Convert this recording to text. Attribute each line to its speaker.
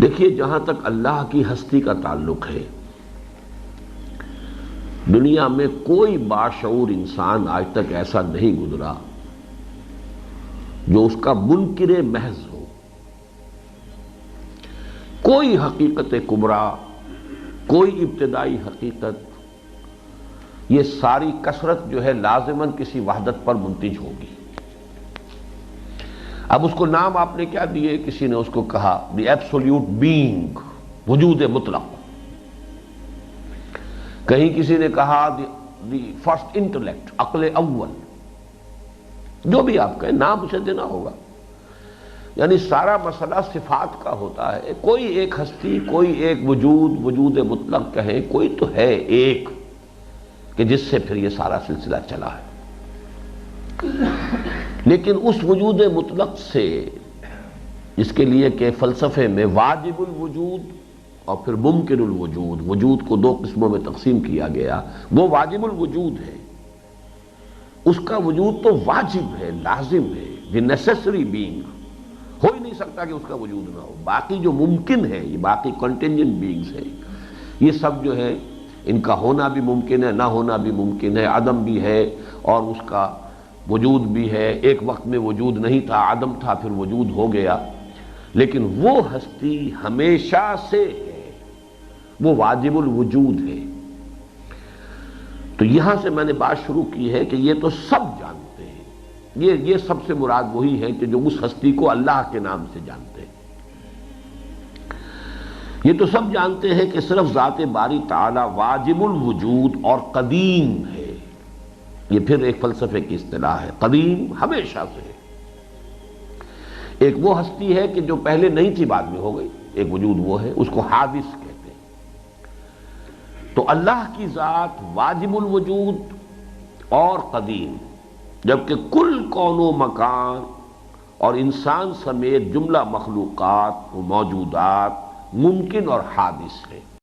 Speaker 1: دیکھیے، جہاں تک اللہ کی ہستی کا تعلق ہے، دنیا میں کوئی باشعور انسان آج تک ایسا نہیں گزرا جو اس کا منکر محض ہو۔ کوئی حقیقت کبریٰ، کوئی ابتدائی حقیقت، یہ ساری کثرت جو ہے لازماً کسی وحدت پر منتج ہوگی۔ اب اس کو نام آپ نے کیا دیے؟ کسی نے اس کو کہا دی ایبسولوٹ بینگ، وجود مطلق، کہیں کسی نے کہا دی فرسٹ انٹلیکٹ، عقل اول، جو بھی آپ کہیں نام اسے دینا ہوگا۔ یعنی سارا مسئلہ صفات کا ہوتا ہے۔ کوئی ایک ہستی، کوئی ایک وجود، وجود مطلق کہیں، کوئی تو ہے ایک کہ جس سے پھر یہ سارا سلسلہ چلا ہے۔ لیکن اس وجود مطلق سے، جس کے لیے کہ فلسفے میں واجب الوجود اور پھر ممکن الوجود، وجود کو دو قسموں میں تقسیم کیا گیا، وہ واجب الوجود ہے، اس کا وجود تو واجب ہے، لازم ہے، دی نیسیسری بینگ، ہو ہی نہیں سکتا کہ اس کا وجود نہ ہو۔ باقی جو ممکن ہے، یہ باقی کنٹینجنٹ بینگز ہیں، یہ سب جو ہے ان کا ہونا بھی ممکن ہے، نہ ہونا بھی ممکن ہے، عدم بھی ہے اور اس کا وجود بھی ہے۔ ایک وقت میں وجود نہیں تھا، عدم تھا، پھر وجود ہو گیا، لیکن وہ ہستی ہمیشہ سے ہے، وہ واجب الوجود ہے۔ تو یہاں سے میں نے بات شروع کی ہے کہ یہ تو سب جانتے ہیں، یہ سب سے مراد وہی ہے کہ جو اس ہستی کو اللہ کے نام سے جانتے ہیں۔ یہ تو سب جانتے ہیں کہ صرف ذات باری تعالی واجب الوجود اور قدیم ہے۔ یہ پھر ایک فلسفے کی اصطلاح ہے، قدیم، ہمیشہ سے ہے۔ ایک وہ ہستی ہے کہ جو پہلے نہیں تھی، بعد میں ہو گئی، ایک وجود وہ ہے، اس کو حادث کہتے ہیں۔ تو اللہ کی ذات واجب الوجود اور قدیم، جبکہ کل کون و مکان اور انسان سمیت جملہ مخلوقات و موجودات ممکن اور حادث ہے۔